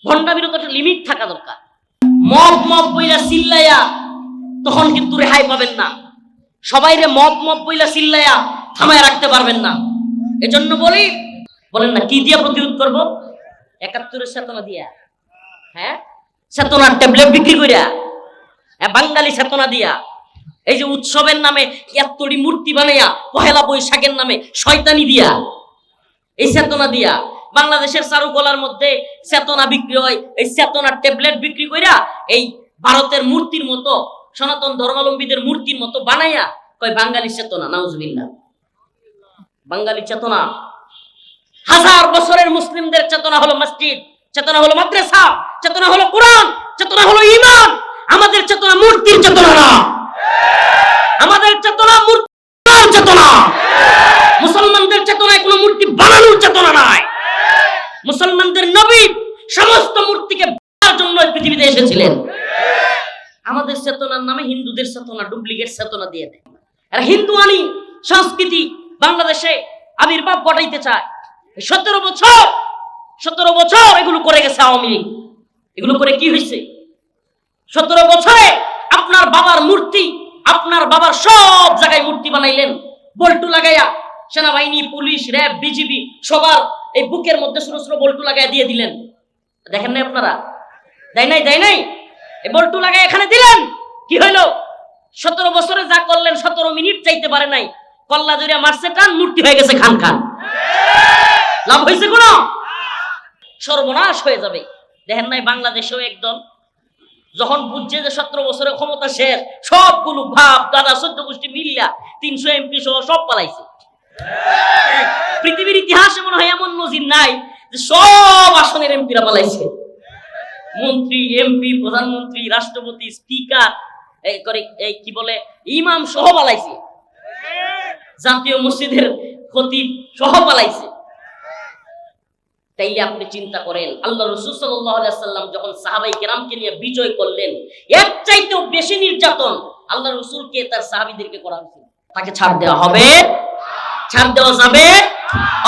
ভণ্ডামিরও তো একটা লিমিট থাকা দরকার। মব মব বইলা চিল্লাইয়া তখন কিন্তু রেহাই পাবেন না। সবাই রে মব মব বইলা চিল্লাইয়া থামায় রাখতে পারবেন না। এজন্য বলি, বলেন না কি দিয়া প্রতিরোধ করব? ৭১-এর চেতনা দিয়া, হ্যাঁ, চেতনার ট্যাবলেট বিক্রি করিয়া, বাঙালি চেতনা দিয়া, এই যে উৎসবের নামে এতটি মূর্তি বানাইয়া, পহেলা বৈশাখের নামে শয়তানি দিয়া, এই চেতনা দিয়া বাংলাদেশের চারুকলার মধ্যে চেতনা বিক্রি হয়। এই চেতনার ট্যাবলেট বিক্রি কইরা এই ভারতের মূর্তির মতো, সনাতন ধর্মাবলম্বীদের মূর্তির মতো বানাইয়া কয় বাঙালি চেতনা। নাউজুবিল্লাহ। বাঙালি চেতনা, হাজার বছরের মুসলিমদের চেতনা হলো মসজিদ, চেতনা হলো মাদ্রাসা, চেতনা হলো কোরআন, চেতনা হলো ঈমান। আমাদের চেতনা মূর্তির চেতনা না, আমাদের চেতনা মূর্তির চেতনা। মুসলমানদের চেতনায় কোনো মূর্তি বানানোর চেতনা নাই। মুসলমানদের নবী সমস্ত মূর্তিকে বানানোর জন্য পৃথিবীতে এসেছিলেন। আমাদের চেতনার নামে হিন্দুদের চেতনা ডুপ্লিকেট চেতনা দিয়ে দেয়। এরা হিন্দু আনি সংস্কৃতি বাংলাদেশে আবির্ভাব ঘটাইতে চায়। 17 বছর এগুলো করে গেছে আওয়ামী লীগ। এগুলো করে কি হয়েছে? 17 বছরে আপনার বাবার মূর্তি, আপনার বাবার সব জায়গায় মূর্তি বানাইলেন, বল্টু লাগাইয়া। সেনাবাহিনী, পুলিশ, র্যাব, বিজিবি সবার এই বুকের মধ্যে ছোট ছোট বল্টু লাগাইয়া দিয়ে দিলেন। দেখেন নাই আপনারা? দেয় নাই এই বল্টু লাগাই এখানে দিলেন। কি হইলো? 17 বছরে যা করলেন 17 মিনিট চাইতে পারে নাই, কল্লা জড়িয়া মারছে টান, মূর্তি হয়ে গেছে খান খান। লাভ হয়েছে কোন? সর্বনাশ হয়ে যাবে। দেখেন নাই বাংলাদেশেও একদল যখন বুঝছে যে 17 বছরের ক্ষমতা শেষ, সবগুলো ভাব দাদা 14 গোষ্ঠী মিলিয়া 300 এমপি সহ সব পালাইছে। পৃথিবীর ইতিহাসে মনে হয় এমন নজির নাই যে সব আসনের এমপিরা পালাইছে। মন্ত্রী, এমপি, প্রধানমন্ত্রী, রাষ্ট্রপতি, স্পিকার, এই কি বলে ইমাম সহ পালাইছে। জাতীয় মসজিদের খতিব সহ পালাইছে। তাইলে আপনি চিন্তা করেন, আল্লাহ রাসূল সাল্লাল্লাহু আলাইহি ওয়াসাল্লাম যখন সাহাবায়ে কেরামকে নিয়ে বিজয় করলেন, এর চাইতেও বেশি নির্যাতন আল্লাহ রাসূলকে তার সাহাবীদেরকে করা হয়েছিল। তাকে ছাড় দেওয়া হবে? ছাড় দেওয়া যাবে?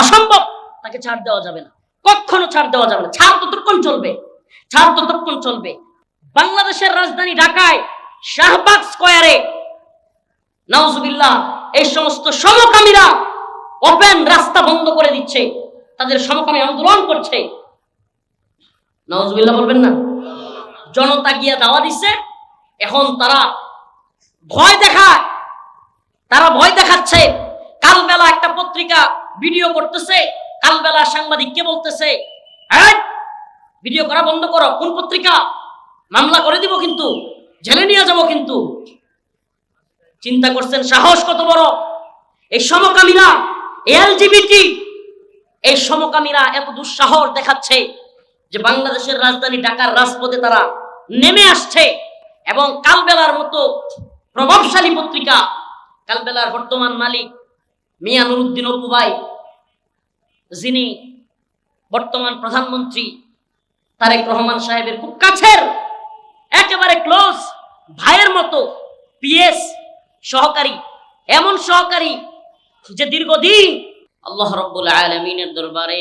অসম্ভব। তাকে ছাড় দেওয়া যাবে না, কখনো ছাড় দেওয়া যাবে না। ছাড় ততক্ষণ চলবে। বাংলাদেশের রাজধানী ঢাকায় শাহবাগ স্কয়ারে নাউজুবিল্লাহ এই সমস্ত সমকামীরা ওপেন রাস্তা বন্ধ করে দিচ্ছে, তাদের সমকামী আন্দোলন করছে। নাউজুবিল্লাহ বলবেন না? জনতা গিয়া দাওয়া দিচ্ছে। এখন তারা ভয় দেখাচ্ছে। কালবেলা একটা পত্রিকা ভিডিও করতেছে, কালবেলা সাংবাদিককে বলতেছে, ভিডিও করা বন্ধ করো। কোন পত্রিকা? মামলা করে দিব, কিন্তু জেলে নিয়ে যাব। কিন্তু চিন্তা করছেন সাহস কত বড়? এই সমকামীরা, এলজিবিটি, এই সমকামীরা এত দুঃসাহস দেখাচ্ছে যে বাংলাদেশের রাজধানী ঢাকার রাজপথে তারা নেমে আসছে। এবং কালবেলার মতো প্রভাবশালী পত্রিকা, কালবেলার বর্তমান মালিক মিয়া নুরুদ্দিন অপু ভাই, যিনি বর্তমান প্রধানমন্ত্রী তারেক রহমান সাহেবের খুব কাছের, একেবারে ক্লোজ ভাইয়ের মতো পিএস সহকারী, এমন সহকারী যে দীর্ঘদিন আল্লাহ রাব্বুল আলামিনের দরবারে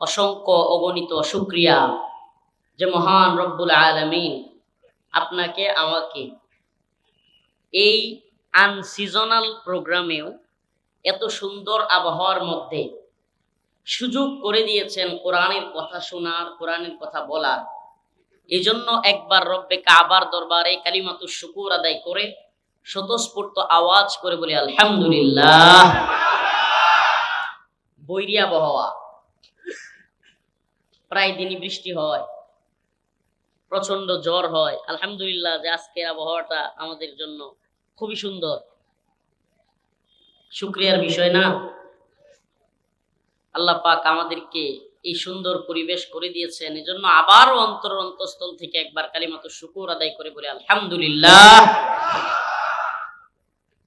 অসংখ্য অগণিত শুকরিয়া যে মহান রব্বুল আলামিন আপনাকে আমাকে এই আনসিজনাল প্রোগ্রামেও এত সুন্দর আবহাওয়ার মধ্যে সুযোগ করে দিয়েছেন কোরআনের কথা শোনার, কোরআনের কথা বলার। এই জন্য একবার রব্বে কাবার দরবারে কালিমাতুশ শুকুর আদায় করে স্বতঃস্ফূর্ত আওয়াজ করে বলি আলহামদুলিল্লাহ। বৈরী আবহাওয়া, প্রায় দিনই বৃষ্টি হয়, প্রচন্ড জ্বর হয়। আলহামদুলিল্লাহ যে আজকের আবহাওয়াটা আমাদের জন্য খুবই সুন্দর। শুকরিয়ার বিষয় না? আল্লাহ পাক আমাদেরকে এই সুন্দর পরিবেশ করে দিয়েছেন, এজন্য আবারও অন্তঃস্থল থেকে একবার কালিমাতুশ শুকুর আদায় করে বলি আলহামদুলিল্লাহ।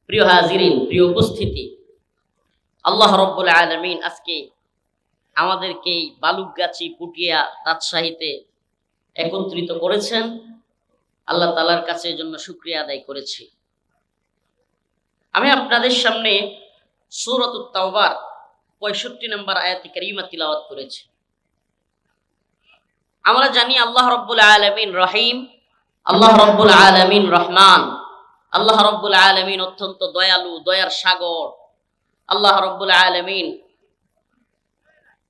প্রিয় হাজিরিন, প্রিয় উপস্থিতি, আল্লাহ রাব্বুল আলামিন আজকে আমাদেরকে এই বালুকগাছি, পুটিয়া, রাজশাহীতে একত্রিত করেছেন। আল্লাহ তাআলার কাছে এর জন্য শুকরিয়া আদায় করেছি। আমি আপনাদের সামনে সূরাতুত তাওবার 65 নম্বর আয়াতে কারিমা তিলাওয়াত করেছি। আমরা জানি আল্লাহ রব্বুল আলামিন রহিম, আল্লাহ রব্বুল আলামিন রহমান, আল্লাহ রব্বুল আলামিন অত্যন্ত দয়ালু, দয়ার সাগর। আল্লাহ রব্বুল আলামিন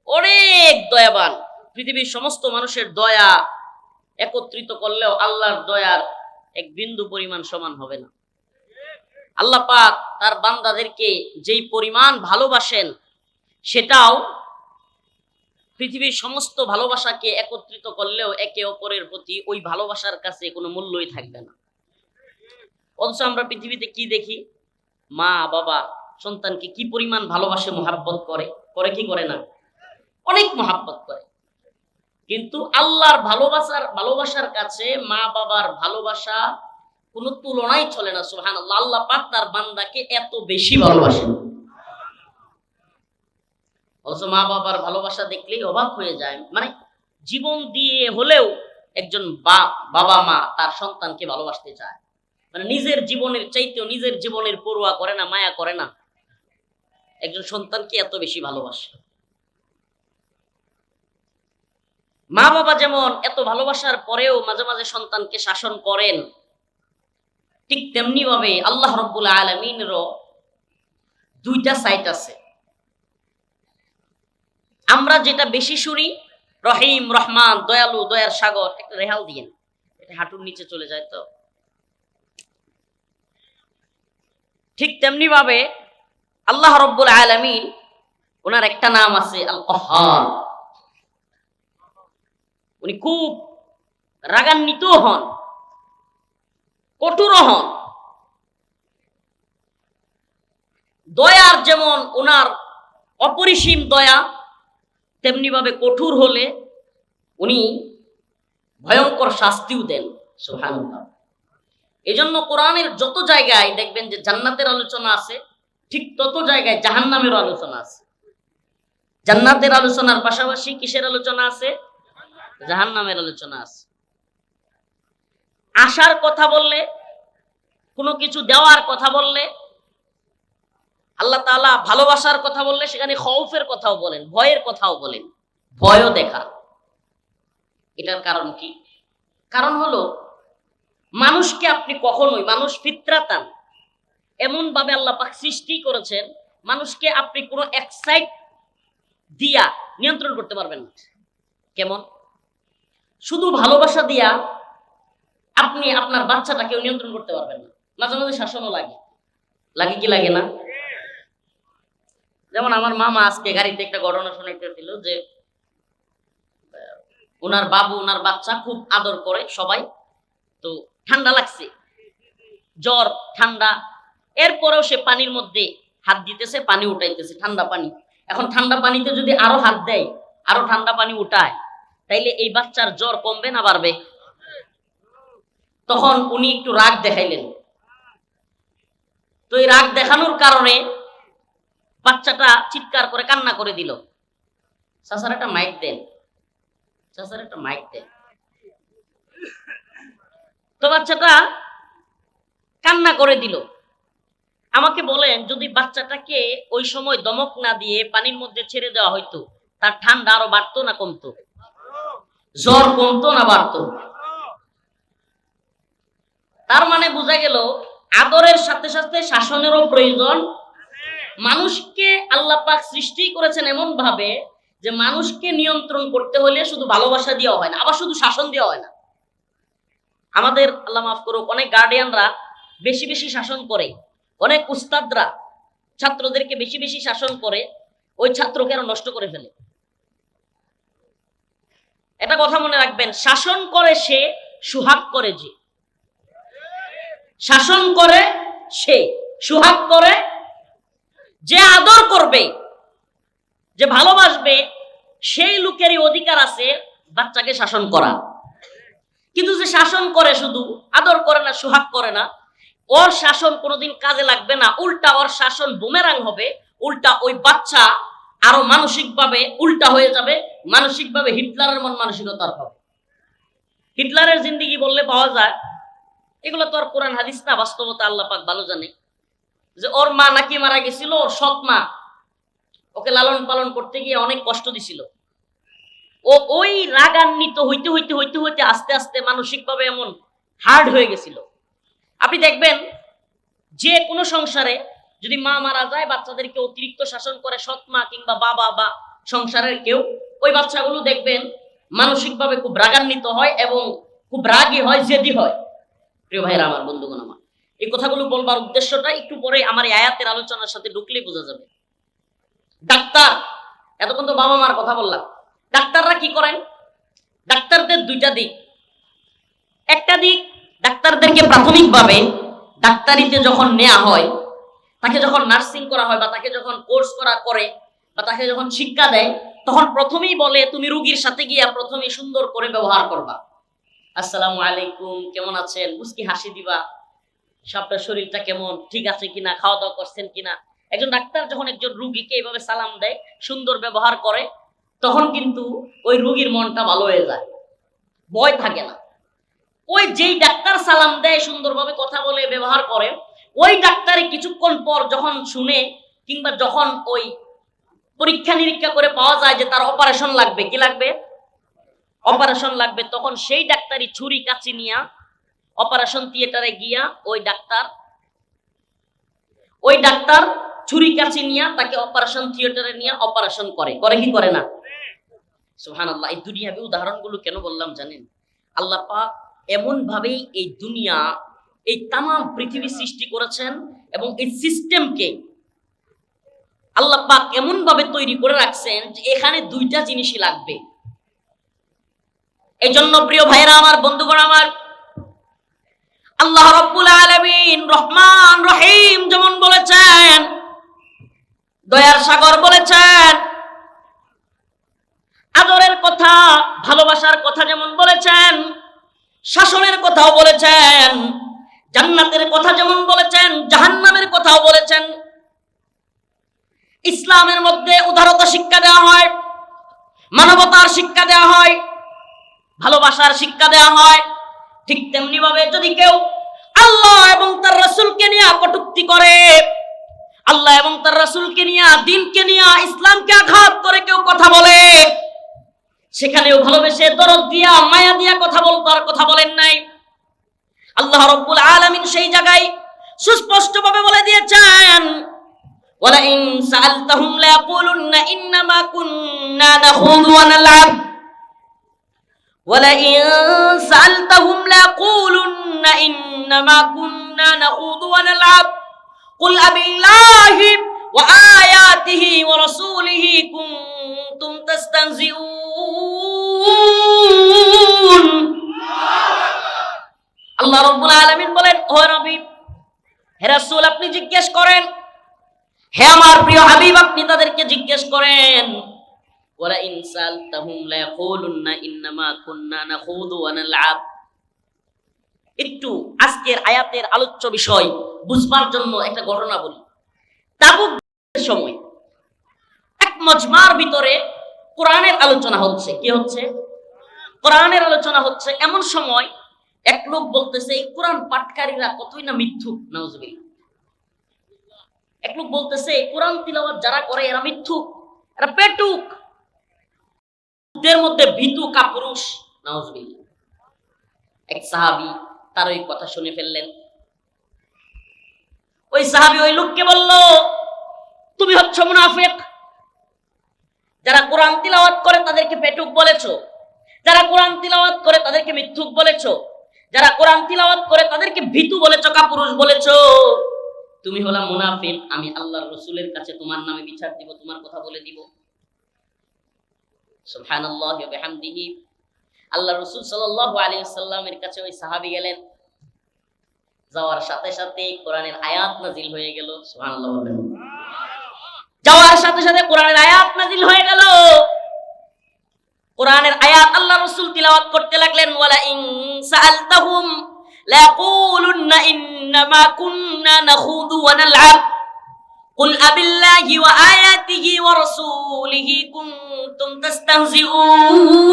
অনেক দয়াবান। পৃথিবীর সমস্ত মানুষের দয়া একত্রিত করলেও আল্লাহর দয়ার এক বিন্দু পরিমাণ সমান হবে না। আল্লাহ পাক তার বান্দাদেরকে যেই পরিমাণ ভালোবাসেন, সেটাও পৃথিবীর সমস্ত ভালোবাসাকে একত্রিত করলেও একে অপরের প্রতি ওই ভালোবাসার কাছে কোনো মূল্যই থাকবে না। অথচ আমরা পৃথিবীতে কি দেখি? মা বাবা সন্তানকে কি পরিমাণ ভালোবাসে, মহাব্বত করে, করে কি করে না? অনেক মহাব্বত করে। কিন্তু আল্লাহর ভালোবাসার কাছে মা বাবার ভালোবাসা কোনো তুলনাই চলে না। সুবহানাল্লাহ। আল্লাহ পাক তার বান্দাকে এত বেশি ভালোবাসেন। অথচ মা বাবার ভালোবাসা দেখলেই অবাক হয়ে যায়। মানে জীবন দিয়ে হলেও একজন বাবা মা তার সন্তানকে ভালোবাসতে চায়। মানে নিজের জীবনের চাইতেও নিজের জীবনের পরোয়া করে না, মায়া করে না, একজন সন্তানকে এত বেশি ভালোবাসে। মা বাবা যেমন এত ভালোবাসার পরেও মাঝে মাঝে সন্তানকে শাসন করেন, ঠিক তেমনি ভাবে আল্লাহ রব্বুল আলামিনেরও দুইটা সাইড আছে। আমরা যেটা বেশি শুনি, রহিম, রহমান, দয়ালু, দয়ার সাগর, একটা রেহাল দিয়েন, এটা হাঁটুর নিচে চলে যায় তো। ঠিক তেমনি ভাবে আল্লাহ রব্বুল আলামিন, ওনার একটা নাম আছে আল কহ্হার। উনি খুব রাগান্বিত হন, কঠোর হন। দয়ার যেমন ওনার অপরিসীম দয়া, তেমনি ভাবে কঠোর হলে উনি ভয়ঙ্কর শাস্তিও দেন। সুবহানাল্লাহ। এজন্য কোরআনের যত জায়গায় দেখবেন যে জান্নাতের আলোচনা আছে, ঠিক তত জায়গায় জাহান্নামের আলোচনা আছে। জান্নাতের আলোচনার পাশাপাশি কিসের আলোচনা আছে? জাহান্নামের আলোচনা আছে। আশার কথা বললে, কোনো কিছু দেওয়ার কথা বললে, আল্লাহ তাআলা ভালোবাসার কথা বললে সেখানে খৌফের কথাও বলেন, ভয়ের কথাও বলেন, ভয়ও দেখা। এটার কারণ কি? কারণ হলো মানুষকে আপনি কখনোই, মানুষ ফিতরাতান এমন ভাবে আল্লাহ পাক সৃষ্টি করেছেন, মানুষকে আপনি কোনো এক্সাইট দিয়া নিয়ন্ত্রণ করতে পারবেন না। কেমন? শুধু ভালোবাসা দিয়া আপনি আপনার বাচ্চাটাকেও নিয়ন্ত্রণ করতে পারবেন না। মাঝে মাঝে শাসনও লাগে, লাগে কি লাগে না? যেমন আমার মামা আজকে গাড়িতে একটা ঘটনা শুনাইতেছিল যে ওনার বাবু ওনার বাচ্চা খুব আদর করে সবাই, তো ঠান্ডা লাগছে, জ্বর, ঠান্ডা, এরপরেও সে পানির মধ্যে হাত দিতেছে, পানি উঠাইতেছে, ঠান্ডা পানি। এখন ঠান্ডা পানিতে যদি আরো হাত দেয়, আরো ঠান্ডা পানি উঠায়, তাইলে এই বাচ্চার জ্বর কমবে না বাড়বে? তখন উনি একটু রাগ দেখাইলেন। তো এই রাগ দেখানোর কারণে বাচ্চাটা চিৎকার করে কান্না করে দিল। চাচার একটা মাইক দেন, চাচার একটা মাইক দেন। তো বাচ্চাটা কান্না করে দিল। আমাকে বলেন, যদি বাচ্চাটাকে ওই সময় দমক না দিয়ে পানির মধ্যে ছেড়ে দেওয়া হইতো, তার ঠান্ডা আরো বাড়তো না কমতো? জ্বর কমতো না বাড়তো? তার মানে বোঝা গেল আদরের সাথে সাথে শাসনেরও প্রয়োজন। মানুষকে আল্লাহ পাক সৃষ্টি করেছেন এমন ভাবে যে মানুষকে নিয়ন্ত্রণ করতে হলে শুধু ভালোবাসা দেওয়া হয় না, আবার শুধু শাসন দেওয়া হয় না। আমাদের আল্লাহ মাফ করুক, অনেক গার্ডিয়ানরা বেশি বেশি শাসন করে, অনেক উস্তাদরা ছাত্রদেরকে বেশি বেশি শাসন করে, ওই ছাত্রকে আরো নষ্ট করে ফেলে। এটা কথা মনে রাখবেন, শাসন করে সে, সুহাগ করে যে। শাসন করে সে, সুহাগ করে যে। আদর করবে, যে ভালোবাসবে, সেই লোকেরই অধিকার আছে বাচ্চাকে শাসন করা। কিন্তু যে শাসন করে শুধু, আদর করে না, সুহাগ করে না, ওর শাসন কোনোদিন কাজে লাগবে না। উল্টা ওর শাসন বুমেরাং হবে, উল্টা ওই বাচ্চা আরো মানসিকভাবে উল্টা হয়ে যাবে, মানসিকভাবে হিটলারের মন মানসিকতার হবে। হিটলারের জিন্দেগি বললে পাওয়া যায়, এগুলো তো আর কোরআন হাদিস না, বাস্তবতা আল্লাহ পাক ভালো জানে। যে ওর মা নাকি মারা গেছিল, ওর সৎ মা ওকে লালন পালন করতে গিয়ে অনেক কষ্ট দিছিল। ওই রাগান্বিত হইতে হইতে হইতে হইতে আস্তে আস্তে মানসিকভাবে এমন হার্ড হয়ে গেছিল। আপনি দেখবেন যে কোনো সংসারে যদি মা মারা যায়, বাচ্চাদেরকে অতিরিক্ত শাসন করে সৎ মা কিংবা বাবা বা সংসারের কেউ, ওই বাচ্চাগুলো দেখবেন মানসিকভাবে খুব রাগান্বিত হয় এবং খুব রাগী হয়, জেদি হয়। প্রিয় ভাইরা আমার, বন্ধুগণ আমার, এই কথাগুলো বলবার উদ্দেশ্যটা একটু পরে আমার এই আয়াতের আলোচনার সাথে ঢুকলেই বোঝা যাবে। ডাক্তার, এতক্ষণ তো বাবা মার কথা বললাম, ডাক্তাররা কি করেন? ডাক্তারদের দুইটা দিক। একটা দিক, ডাক্তারদেরকে প্রাথমিকভাবে ডাক্তারিতে যখন নেওয়া হয়, তাকে যখন নার্সিং করা হয় বা তাকে যখন কোর্স করে বা তাকে যখন শিক্ষা দেয়, তখন প্রথমেই বলে তুমি রোগীর সাথে গিয়া প্রথমে সুন্দর করে ব্যবহার করবা। আসসালামু আলাইকুম, কেমন আছেন, মুস্কি হাসি দিবা, আপনার শরীরটা কেমন, ঠিক আছে কিনা, খাওয়া দাওয়া করছেন কিনা। একজন ডাক্তার যখন একজন রুগীকে এইভাবে সালাম দেয়, সুন্দর ব্যবহার করে, তখন কিন্তু ওই রুগীর মনটা ভালো হয়ে যায়, ভয় থাকে না। ওই যেই ডাক্তার সালাম দেয়, সুন্দরভাবে কথা বলে ব্যবহার করে, ওই ডাক্তারই কিছুক্ষণ পর যখন শুনে কিংবা যখন ওই পরীক্ষা নিরীক্ষা করে পাওয়া যায় যে তার অপারেশন লাগবে, কি লাগবে, অপারেশন লাগবে, তখন সেই ডাক্তারই ছুরি কাঁচি নিয়ে অপারেশন থিয়েটারে গিয়া ওই ডাক্তার ছুরি কাঁচি নিয়ে তাকে অপারেশন থিয়েটারে নিয়ে অপারেশন করে কি করে না? সুবহানাল্লাহ। এই দুনিয়াবি উদাহরণগুলো কেন বললাম জানেন? আল্লাহ পাক এমন ভাবেই এই দুনিয়া, এই তাম পৃথিবী সৃষ্টি করেছেন এবং এই সিস্টেমকে আল্লাহ পাক এমন ভাবে তৈরি করে রাখছেন যে এখানে দুইটা জিনিসই লাগবে। এই জন্য প্রিয় ভাইরা আমার, বন্ধুগণ আমার, আল্লাহ রাব্বুল আলামিন রহমান রহিম যেমন বলেছেন, দয়ার সাগর বলেছেন, আদরের কথা, ভালোবাসার কথা যেমন বলেছেন, শাসনের কথাও বলেছেন, জান্নাতের কথা যেমন বলেছেন, জাহান্নামের কথাও বলেছেন। ইসলামের মধ্যে উদারতা শিক্ষা দেওয়া হয়, মানবতার শিক্ষা দেওয়া হয়, ভালোবাসার শিক্ষা দেওয়া হয়। ঠিক তেমনি ভাবে যদি কেউ আল্লাহ এবং তার রাসূলকে নিয়ে কটূক্তি করে, আল্লাহ এবং তার রাসূলকে নিয়ে, দ্বীনকে নিয়ে, ইসলামকে আঘাত করে কেউ কথা বলে, সেখানেও ভালোবেসে দরদ দিয়া মায়া দিয়া কথা বলেন নাই। আল্লাহ রাব্বুল আলামিন সেই জায়গায় সুস্পষ্টভাবে বলে দিয়েছেন, ওয়ালা ইন সাআলতাহুম লা ইয়াকুলুন্না ইন্নামা কুন্না নাখুযু ওয়া নালআব, ওয়ালা ইন সাআলতাহুম লা ইয়াকুলুন্না ইন্নামা কুন্না নাখুযু ওয়া নালআব কুল আবিল্লাহি ওয়া আয়াতিহি ওয়া রাসূলিহি কুনতুম তাস্তাহজিউন। আল্লাহ রাব্বুল আলামিন বলেন, ও নবী, হে রাসূল, আপনি জিজ্ঞেস করেন, হে আমার প্রিয় হাবিব, আপনি তাদেরকে জিজ্ঞেস করেন, ওয়ালা ইন সাআলতাহুম লা ইয়াকুলুন্না ইন্নামা কুন্না নাখুযু ওয়া নালআব। একটু আজকের আয়াতের আলোচ্য বিষয় বুঝবার জন্য একটা ঘটনা বলি। তাবুকের সময় এক মজমার ভিতরে কোরআনের আলোচনা হচ্ছে। কি হচ্ছে? কোরআনের আলোচনা হচ্ছে। এমন সময় এক লোক বলতেছে, এই কোরআন পাঠকারীরা কতই না মিথ্যুক, নাউজুবিল্লাহ। এক লোক বলতেছে, কোরআন তিলাওয়াত যারা করে এরা মিথ্যুক, এরা পেটুক, এদের মধ্যে ভীতু কাপুরুষ, নাউজুবিল্লাহ। এক সাহাবী তার ওই কথা শুনে ফেললেন। ওই সাহাবী ওই লোককে বলল, তুমি হচ্ছ মুনাফিক। যারা কোরআন তিলাওয়াত করে তাদেরকে পেটুক বলেছো, যারা কোরআন তিলাওয়াত করে তাদেরকে মিথ্যুক বলেছো, যারা কোরআন তিলাওয়াত করে তাদেরকে ভীতু বলেছো, কাপুরুষ বলেছো, তুমি হলা মুনাফিক। আমি আল্লাহর রাসূলের কাছে তোমার নামে বিচার দিব, তোমার কথা বলে দিব। সুবহানাল্লাহি ওয়া বিহামদিহি। আল্লাহর রাসূল সাল্লাল্লাহু আলাইহি ওয়াসাল্লামের কাছে ওই সাহাবী গেলেন। যাওয়ার সাথে সাথে কোরআনের আয়াত নাযিল হয়ে গেল। সুবহানাল্লাহ বলেন। যাওয়ার সাথে সাথে কোরআনের আয়াত নাযিল হয়ে গেল। কোরআনের আয়াত আল্লাহর রাসূল তিলাওয়াত করতে লাগলেন। ওয়ালা ইন সাআলতাহুম লা ইয়াকুলুন্না ইন্নামা কুন্না নাখুযু ওয়া নালআব কুল আবিল্লাহি ওয়া আয়াতিহি ওয়া রাসূলিহি কুনতুম তাস্তাহজিউন।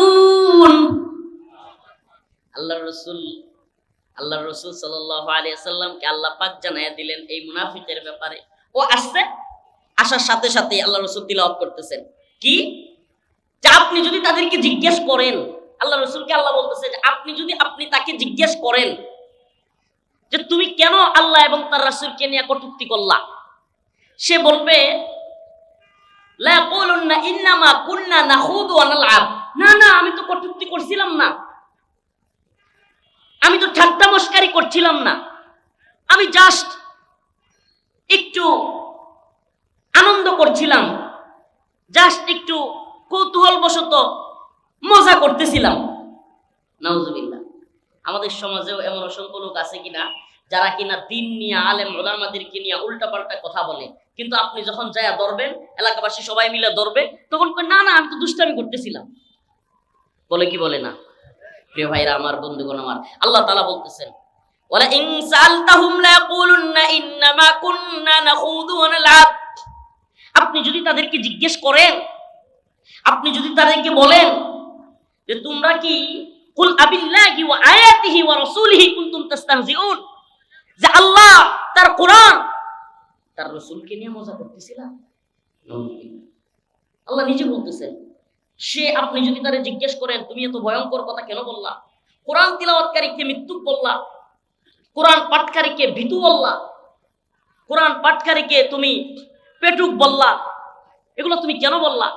আল্লাহর রাসূল সাল্লাল্লাহু আলাইহি ওয়াসাল্লামকে আল্লাহ পাক জানায়া দিলেন এই মুনাফিকের ব্যাপারে। ও আসার সাথে সাথে আল্লাহর রাসূল তিলাওয়াত করতেছেন কি? যে আপনি যদি তাদেরকে জিজ্ঞেস করেন, আল্লাহ রসুলকে আল্লাহ বলতেছে যে আপনি তাকে জিজ্ঞেস করেন যে তুমি কেন আল্লাহ এবং তার রাসূলকে নিয়ে কটূক্তি করলা, সে বলবে লা ইয়াকুলুন্না ইন্নামা কুন্না নাখুদু ওয়া নালআব, না না আমি তো কটূক্তি করছিলাম না, আমি তো ঠাট্টা মশকারি করছিলাম না, আমি জাস্ট একটু আনন্দ করছিলাম, জাস্ট একটু কৌতূহল বশত মজা করতেছিলাম। নাউজুবিল্লাহ। আমাদের সমাজেও এমন অসংখ্য লোক আছে কিনা যারা কিনা দিন নিয়ে আলেম ওলামাদেরকে নিয়ে উল্টাপাল্টা কথা বলে, কিন্তু আপনি যখন যায়া ধরবেন, এলাকাবাসী সবাই মিলে ধরবে, তখন না না আমি তো দুষ্টামি করতেছিলাম। বলে কি বলে না? প্রিয় ভাইরা আমার, বন্ধুগণ আমার, আল্লাহ তাআলা বলতেছেন ওয়ালা ইন সালতাহুম লা ইয়াকুলুন্না ইন্নামা কুন্না নাখুদু ওয়া নালআব। আপনি যদি তাদেরকে জিজ্ঞেস করেন, আপনি যদি তাদেরকে বলেন যে তোমরা কি কুল আবিল্লাহি ওয়া আয়াতিহি ওয়া রাসূলিহি কুনতুম তাস্তাহজিউন, যে আল্লাহ, তার কোরআন, তার রাসূলকে নিয়ে মজা করতেছিলাম। আল্লাহ নিজে বলতেছেন, আপনি যদি তারে জিজ্ঞেস করেন তুমি এত ভয়ঙ্কর কথা কেন বললা, কোরআন তিলাওয়াতকারীকে মৃত্যুক বললা, কোরআন পাঠকারীকে ভীতু বললা, কোরআন পাঠকারীকে তুমি পেটুক বললা, এগুলো তুমি কেন বললা?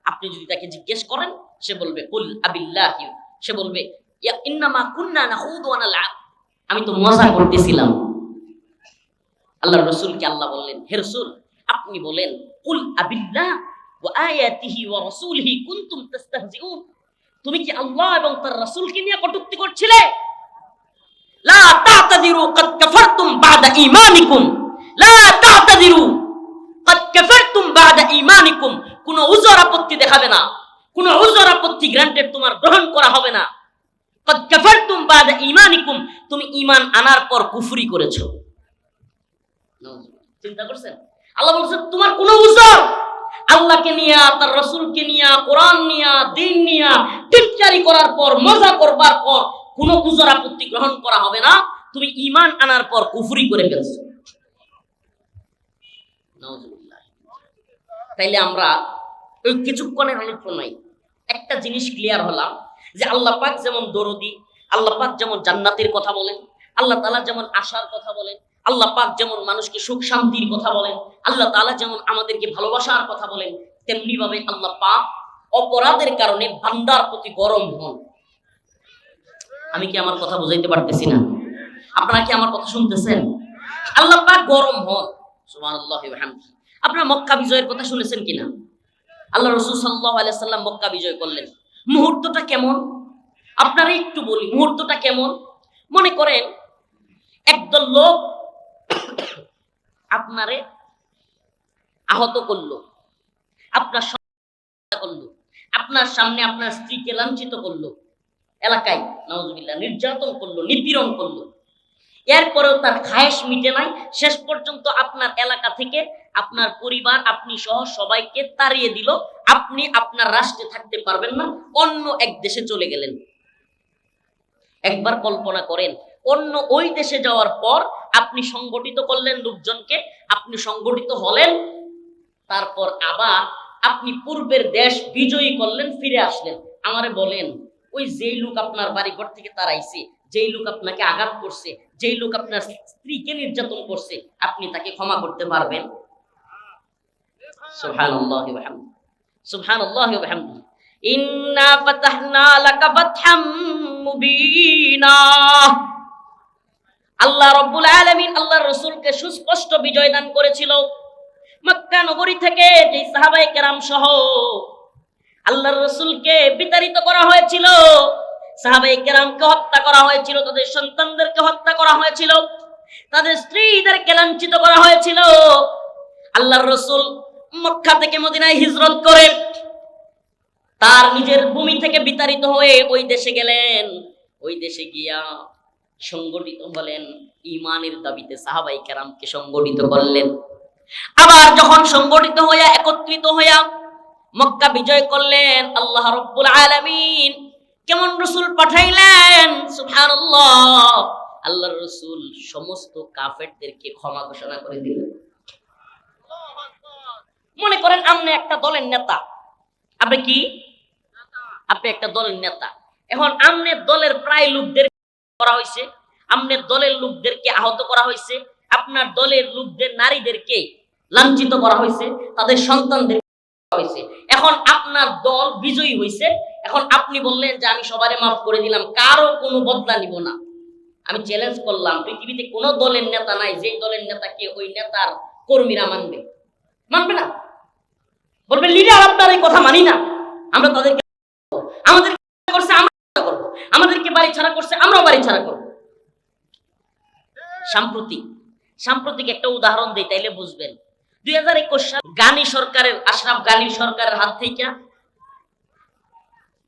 আপনি যদি তাকে জিজ্ঞেস করেন, সে বলবে কুল আবিল্লাহি, সে বলবে ইন্নামা কুন্না নাখুদু ওয়া নালআব, আমি তো মজা করতেছিলাম। আল্লাহর রাসূলকে আল্লাহ বললেন, হে রাসূল আপনি বলেন কুল আবিল্লাহ ওয়া আয়াতিহি ওয়া রাসূলিহি কুনতুম তাস্তাহজিউন, তুমি কি আল্লাহ এবং তার রাসূলকে নিয়ে কটূক্তি করছিলে? লা তা'তাযিরু ক্বাদ কাফারতুম বা'দা ঈমানিকুম, লা তা'তাযিরু ক্বাদ কাফারতুম বা'দা ঈমানিকুম, কোনো উযর আপত্তি দেখাবে না, কোনো উযর আপত্তি গ্রান্টেড তোমার গ্রহণ করা হবে না। ক্বাদ কাফারতুম বা'দা ঈমানিকুম, তুমি ঈমান আনার পর কুফরি করেছো। চিন্তা করছেন? আল্লাহ বলছেন তোমার কোনো উযর, আল্লাহকে নিয়া, তার রাসূলকে নিয়া, কোরআন নিয়া, দ্বীন নিয়া টিটকারি করার পর, মজা করবার পর কোনো উযর আপত্তি গ্রহণ করা হবে না, তুমি ঈমান আনার পর কুফরি করে ফেলছো। নাউজুবিল্লাহ। তাইলে আমরা ওই কিছুক্ষণের আলোচনায় একটা জিনিস ক্লিয়ার হলাম যে আল্লাহ পাক যেমন দরদি, আল্লাহ পাক যেমন জান্নাতের কথা বলেন, আল্লাহ তাআলা যেমন আশার কথা বলেন, আল্লাহ পাক যেমন মানুষকে সুখ শান্তির কথা বলেন, আল্লাহ তাআলা যেমন আমাদেরকে ভালোবাসার কথা বলেন, তেমনি ভাবে আল্লাহ পাক অপরাধের কারণে বান্দার প্রতি গরম হন। আমি কি আমার কথা বুঝাইতে পারতেছি না? আপনারা কি আমার কথা শুনতেছেন? আল্লাহ পাক গরম হন। সুবহানাল্লাহি ওয়া বিহামদিহি। আপনারা মক্কা বিজয়ের কথা শুনেছেন কিনা? আল্লাহ রাসূল সাল্লাল্লাহু আলাইহি সাল্লাম মক্কা বিজয় করলেন, মুহূর্তটা কেমন আপনারা একটু বলি, মুহূর্তটা কেমন? মনে করেন একদল লোক আপনারে আহত করলো, আপনার করলো, আপনার সামনে আপনার স্ত্রীকে লাঞ্ছিত করলো, এলাকায় নাউজুবিল্লাহ নির্যাতন করলো, নিপীড়ন করলো, এরপরেও তার খায়েশ মিটে নাই, শেষ পর্যন্ত আপনার এলাকা থেকে আপনার পরিবার, আপনি সহ সবাইকে তাড়িয়ে দিল, আপনি আপনার রাষ্ট্রে থাকতে পারবেন না, অন্য এক দেশে চলে গেলেন। একবার কল্পনা করেন, অন্য ওই দেশে যাওয়ার পর আপনি সংগঠিত করলেন লোকজনকে, আপনি সংগঠিত হলেন, তারপর আবার আপনি পূর্বের দেশ বিজয়ী করলেন, ফিরে আসলেন। আমারে বলেন, ওই যেই লোক আপনার বাড়িঘর থেকে তাড়াইছে, যেই লোক আপনাকে আঘাত করছে, যেই লোক আপনার স্ত্রীকে নির্যাতন করছে, আপনি তাকে ক্ষমা করতে পারবেন? সুবহানাল্লাহি ওয়া বিহামদিহি, সুবহানাল্লাহি ওয়া বিহামদিহি। ইন্না ফাতাহনা লাকা ফাতহাম মুবিনা। আল্লাহ রাব্বুল আলামিন আল্লাহর রাসূলকে সুস্পষ্ট বিজয় দান করেছিল। মক্কা নগরী থেকে যে সাহাবায়ে কেরাম সহ আল্লাহর রাসূলকে বিতাড়িত করা হয়েছিল, সাহাবায়ে কেরামকে হত্যা করা হয়েছিল, তাদের সন্তানদেরকে হত্যা করা হয়েছিল, তাদের স্ত্রীদেরকে লাঞ্ছিত করা হয়েছিল। আল্লাহর রাসূল মক্কা থেকে মদিনায় হিজরত করে তার নিজের ভূমি থেকে বিতাড়িত হয়ে ওই দেশে গেলেন। ওই দেশে গিয়া সংগঠিত হলেন, ঈমানের দাবিতে সাহাবায়ে কেরামকে সংগঠিত করলেন। আবার যখন সংগঠিত হইয়া একত্রিত হইয়া মক্কা বিজয় করলেন, আল্লাহ রাব্বুল আলামিন কেমন রাসূল পাঠাইলেন, সুবহানাল্লাহ, আল্লাহর রাসূল সমস্ত কাফেরদেরকে ক্ষমা ঘোষণা করে দিলেন। মনে করেন আপনি একটা দলের নেতা, আপনি কি আপনি একটা দলের নেতা, এখন আমনের দলের প্রায় লোকদের করা হয়েছে, আমনের দলের লোকদেরকে আহত করা হয়েছে, আপনার দলের লোকদের নারীদেরকে লাঞ্ছিত করা হয়েছে, তাদের সন্তানদের হয়েছে। এখন আপনার দল বিজয়ী হয়েছে, এখন আপনি বললেন যে আমি সবারে মাফ করে দিলাম, কারো কোনো বদলা নিব না। আমি চ্যালেঞ্জ করলাম, পৃথিবীতে কোনো দলের নেতা নাই যে দলের নেতাকে ওই নেতার কর্মীরা মানবে, মানবে না, বলবে লিডার আপনার এই কথা মানি না, আমরা তাদেরকে আমাদের করছে আমরা করব, আমাদেরকে বাড়ি ছাড়া করছে আমরাও বাড়ি ছাড়া করব। সাম্প্রতিক একটা উদাহরণ দেই তাইলে বুঝবেন। 2021 সাল গানি সরকারের, আশরাফ গানি সরকারের হাত থেকে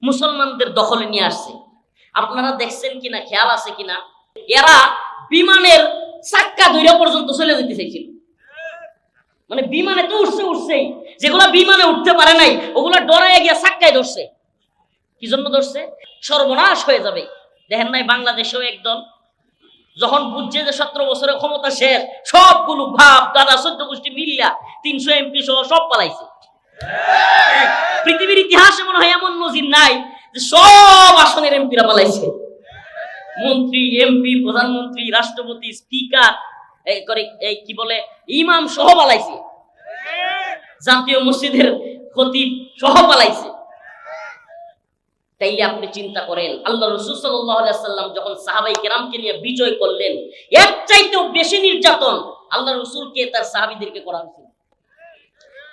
মুসলমানদের দখলে নিয়ে আসছে। আপনারা দেখছেন কিনা, খেয়াল আছে কিনা, এরা বিমানের চাক্কা ধরে পর্যন্ত চলে যেতে চাইছিল। মানে বিমানে তো উঠছেই, যেগুলা বিমানে উঠতে পারে নাই ওগুলা ডরায় গিয়া চাক্কায় ধরছে। কি জন্য ধরছে? সর্বনাশ হয়ে যাবে। দেখেন নাই বাংলাদেশেও একদল যখন বুঝছে যে 17 বছরের ক্ষমতা শেষ, সবগুলো ভাব দাদা 14 গোষ্ঠী মিলিয়া 300 এমপি সহ সব পালাইছে। পৃথিবীর ইতিহাসে মনে হয় এমন নজির নাই যে সব আসনের এমপিরা পালাইছে। মন্ত্রী, এমপি, প্রধানমন্ত্রী, রাষ্ট্রপতি, স্পিকার, এই কি বলে ইমাম সহ পালাইছে, জাতীয় মসজিদের খতিব সহ পালাইছে। তাইলে আপনি চিন্তা করেন, আল্লাহ রাসূল সাল্লাল্লাহু আলাইহি ওয়াসাল্লাম যখন সাহাবাই কেরামকে নিয়ে বিজয় করলেন, এর চাইতেও বেশি নির্যাতন আল্লাহ রাসূলকে তার সাহাবীদেরকে করা হয়েছিল।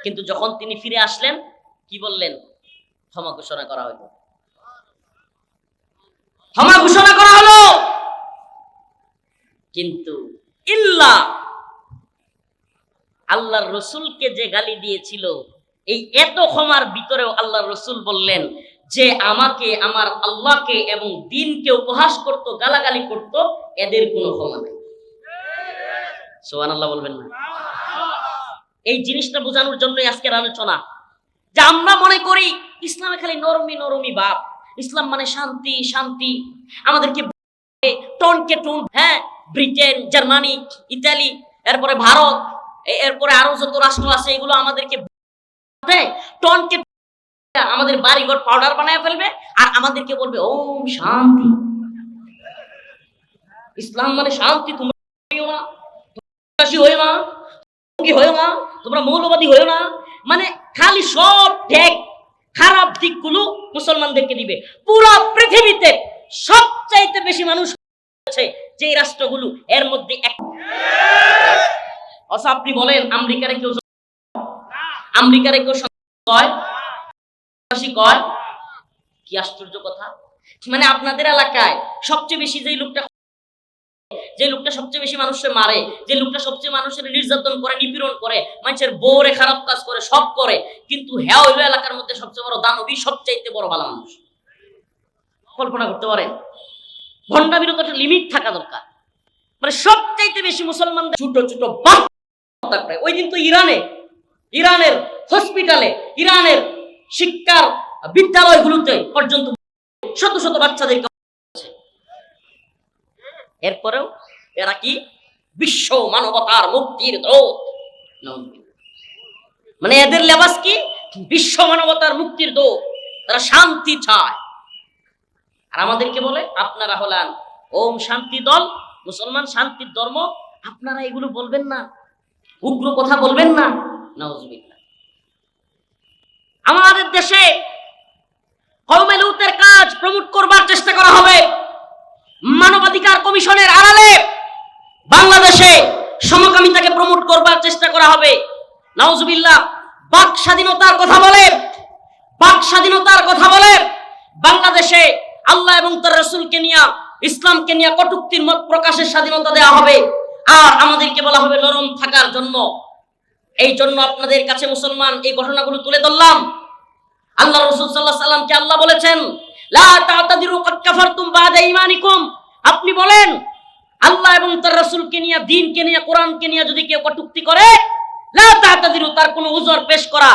কিন্তু যখন তিনি ফিরে আসলেন, কি বললেন? ক্ষমা ঘোষণা করা হলো, ক্ষমা ঘোষণা করা হলো। কিন্তু আল্লাহর রাসূলকে যে গালি দিয়েছিল, এই এত ক্ষমার ভিতরেও আল্লাহর রাসূল বললেন যে আমাকে, আমার আল্লাহকে এবং দ্বীনকে উপহাস করত, গালাগালি করত, এদের কোনো ক্ষমা নেই। সুবহানাল্লাহ বলবেন না? এই জিনিসটা বোঝানোর জন্যই আজকের আলোচনা। যে আমরা মনে করি ইসলামে খালি নরমি ভাব, ইসলাম মানে শান্তি শান্তি, আমাদেরকে টনকে টন, হ্যাঁ, ব্রিটেন, জার্মানি, ইতালি, এরপরে ভারত, এরপরে আরো যত রাষ্ট্র আছে এগুলো আমাদেরকে টনকে আমাদের বাড়িঘর পাউডার বানায় ফেলবে আর আমাদেরকে বলবে ওম শান্তি, ইসলাম মানে শান্তি, তোমরা হইও না, হইও না, তোমরা মৌলবাদী হইও না। মানে খালি সব খারাপ দিকগুলো মুসলমানদেরকে দিবে। পুরো পৃথিবীতে সবচাইতে বেশি মানুষ আছে যে রাষ্ট্রগুলো, এর মধ্যে আপনি বলেন আমেরিকারে কেউ কয়, কি আশ্চর্য কথা। মানে আপনাদের এলাকায় সবচেয়ে বেশি যে লোকটা সবচেয়ে বেশি মানুষকে মারে, যে লোকটা সবচেয়ে মানুষের নির্যাতন করে, নিপীড়ন করে, মানুষের বউরে খারাপ কাজ করে, সব করে, কিন্তু হ্যাঁ হইল এলাকার মধ্যে সবচেয়ে বড় দানবী, সবচাইতে বড় ভালো মানুষ। কল্পনা করতে পারেন? ভণ্ডামির তো একটা লিমিট থাকা দরকার। মানে সবচাইতে বেশি মুসলমানদের ছোট ছোট বাচ্চা। ওই দিন তো ইরানের হসপিটালে, ইরানের শিক্ষার বিদ্যালয়গুলোতে পর্যন্ত শত শত বাচ্চাদেরকে, এরপরেও এরা কি বিশ্ব মানবতার মুক্তির দূত। মানে এদের লেবাস কি? বিশ্ব মানবতার মুক্তির দূত। তারা শান্তি চায়, আর আমাদেরকে বলে আপনারা হলেন ওম শান্তি দল, মুসলমান শান্তির ধর্ম, আপনারা এগুলো বলবেন না, উগ্র কথা বলবেন না। নাউজুবিল্লাহ। আমাদের দেশে কওমে লূতের কাজ প্রমোট করবার চেষ্টা করা হবে। মানবাধিকার কমিশনের আড়ালে বাংলাদেশে সমকামিতাকে প্রমোট করবার চেষ্টা করা হবে। নাউজুবিল্লাহ। বাক স্বাধীনতার কথা বলে বাংলাদেশে আল্লাহ এবং তার রাসূলকে নিয়ে, ইসলামকে নিয়ে কটূক্তির মত প্রকাশের স্বাধীনতা দেওয়া হবে, আর আমাদেরকে বলা হবে নরম থাকার জন্য। এই জন্য আপনাদের কাছে মুসলমান এই ঘটনাগুলো তুলে ধরলাম। আল্লাহ রাসূল সাল্লাল্লাহু আলাইহি ওয়াসাল্লামকে আল্লাহ বলেছেন লা তা'তাদিরু কাদ কাফারতুম বা'দা ঈমানিকুম। আপনি বলেন আল্লাহ এবং তার রাসূলকে নিয়ে, দ্বীনকে নিয়ে, কোরআনকে নিয়ে যদি কেউ কটূক্তি করে, লা তা'তাদিরু, তার কোনো উযর পেশ করা,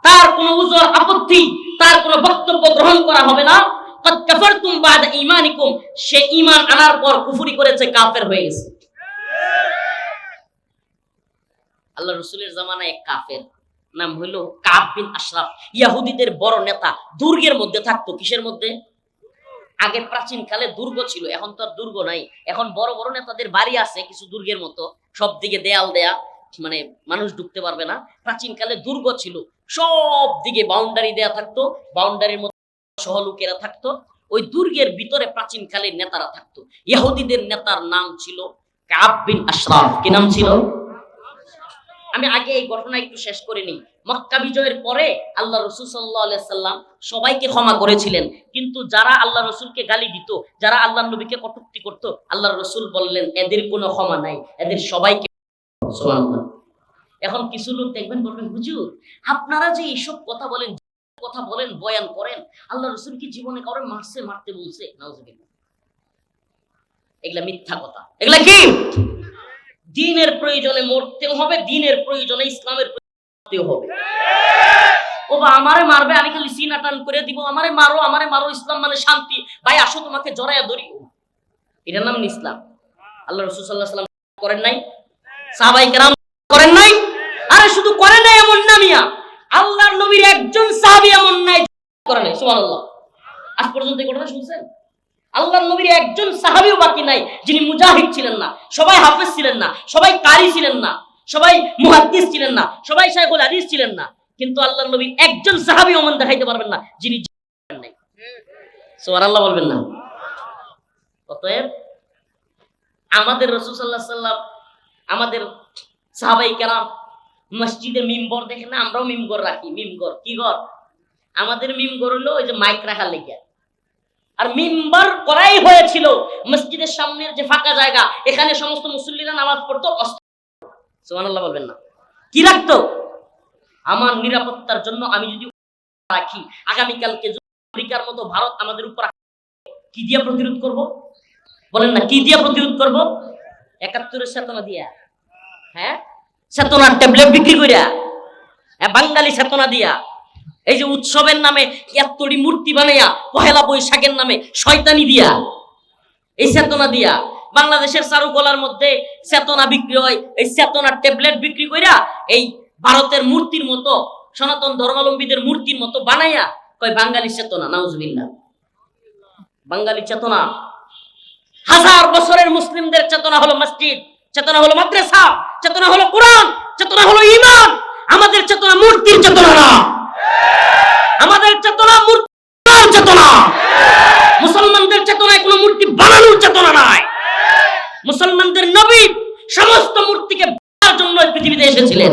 তার কোনো উযর, আপত্তি, তার কোনো বক্তব্য গ্রহণ করা হবে না। কাদ কাফারতুম বা'দা ঈমানিকুম, সে ঈমান আনার পর কুফরি করেছে, কাফের হয়ে গেছে। আল্লাহ রাসূলের জামানায় এক কাফের নাম হইল কাব বিন আশরাফ। ইহুদিদের বড় নেতা, দুর্গের মধ্যে থাকতো। কিসের মধ্যে? আগে প্রাচীন কালে দুর্গ ছিল, এখন তো আর দুর্গ নাই। এখন বড় বড় নেতাদের বাড়ি আছে কিছু দুর্গের মতো, সব দিকে দেয়াল দেয়া, মানে মানুষ ঢুকতে পারবে না। প্রাচীন কালে দুর্গ ছিল, সব দিকে বাউন্ডারি দেয়া থাকতো, বাউন্ডারির মধ্যে সহলোকেরা থাকতো। ওই দুর্গের ভিতরে প্রাচীন কালের নেতারা থাকতো। ইহুদিদের নেতার নাম ছিল কাব বিন আশরাফ। কি নাম ছিল? আমি আগে এই ঘটনা একটু শেষ করে নিই। মক্কা বিজয়ের পরে আল্লাহ রাসূল সাল্লাল্লাহু আলাইহি সাল্লাম সবাইকে ক্ষমা করেছিলেন, কিন্তু যারা আল্লাহ রাসূলকে গালি দিত, যারা আল্লাহর নবীকে কটূক্তি করত, আল্লাহর রাসূল বললেন এদের কোনো ক্ষমা নাই, এদের সবাইকে। সুবহানাল্লাহ। এখন কিছু লোক দেখবেন বলবেন, হুজুর আপনারা যে এইসব কথা বলেন বয়ান করেন, আল্লাহ রাসূল কি জীবনে কাউকে মারতে বলছে? নাউজুবিল্লাহ। এগুলা মিথ্যা কথা। এগুলা কি? দ্বীনের প্রয়োজনে মরতেও হবে, দ্বীনের প্রয়োজনে ইসলামের প্রয়োজনে হবে। ও বা আমারে মারবে, আমি খালি সিনা টান করে দিব, আমারে মারো, ইসলাম মানে শান্তি, ভাই আসো তোমাকে জড়াইয়া ধরি, এটার নাম ইসলাম। আল্লাহ রাসূল সাল্লাল্লাহু আলাইহি ওয়াসাল্লাম করেন নাই? সাহাবায়ে কেরাম করেন নাই? আরে শুধু করেন নাই এমন না মিয়া, আল্লাহর নবীর একজন সাহাবী এমন নাই করেন নাই। সুবহানাল্লাহ। আজ পর্যন্ত এই ঘটনা শুনছেন? আল্লাহর নবীর একজন সাহাবীও বাকি নাই যিনি মুজাহিদ ছিলেন না। সবাই হাফেজ ছিলেন না, সবাই কারি ছিলেন না, সবাই মুহাদ্দিস ছিলেন না, সবাই শাইখুল হাদিস ছিলেন না, কিন্তু আল্লাহর নবীর একজন সাহাবী ওমান দেখাইতে পারবেন না যিনি করেন নাই। সুবহানাল্লাহ বলবেন না? অতএব আমাদের রাসূল সাল্লাল্লাহু আলাইহি ওয়াসাল্লাম, আমাদের সাহাবায়ে কেরাম মসজিদে মিম্বর দেখেন না, আমরাও মিম্বর রাখি। মিম্বর কি ঘর? আমাদের মিম্বর হলো ওই যে মাইক রাখার লেগে। আর মিম্বার করাই হয়েছিল মসজিদের সামনের যে ফাঁকা জায়গা, এখানে সমস্ত মুসল্লিরা নামাজ পড়তো। সুবহানাল্লাহ বলবেন না? কি রাখতো? আমার নিরাপত্তার জন্য আমি যদি রাখি, আগামীকালকে আমেরিকার মতো ভারত আমাদের উপর কি দিয়ে প্রতিরোধ করব? বলেন না, কি দিয়ে প্রতিরোধ করব? ৭১-এর চেতনা দিয়া, হ্যাঁ, চেতনার ট্যাবলেট বিক্রি করিয়া, বাঙালি চেতনা দিয়া, এই যে উৎসবের নামে এতটি মূর্তি বানাইয়া, পহেলা বৈশাখের নামে শয়তানি দিয়া, এই চেতনা দিয়া বাংলাদেশের চারুকলার মধ্যে চেতনা বিক্রি হয়। এই চেতনার ট্যাবলেট বিক্রি কইরা এই ভারতের মূর্তির মতো, সনাতন ধর্মাবলম্বীদের মূর্তির মতো বানাইয়া কয় বাঙালি চেতনা। নাউজুবিল্লাহ। বাঙালি চেতনা, হাজার বছরের মুসলিমদের চেতনা হলো মসজিদ, চেতনা হলো মাদ্রাসা, চেতনা হলো কোরআন, চেতনা হলো ঈমান। আমাদের চেতনা মূর্তির চেতনা না, আমাদের চেতনা মূর্তির চেতনা। মুসলমানদের চেতনায় কোনো মূর্তি বানানোর চেতনা নাই। মুসলমানদের নবী সমস্ত মূর্তিকে বানানোর জন্য পৃথিবীতে এসেছিলেন।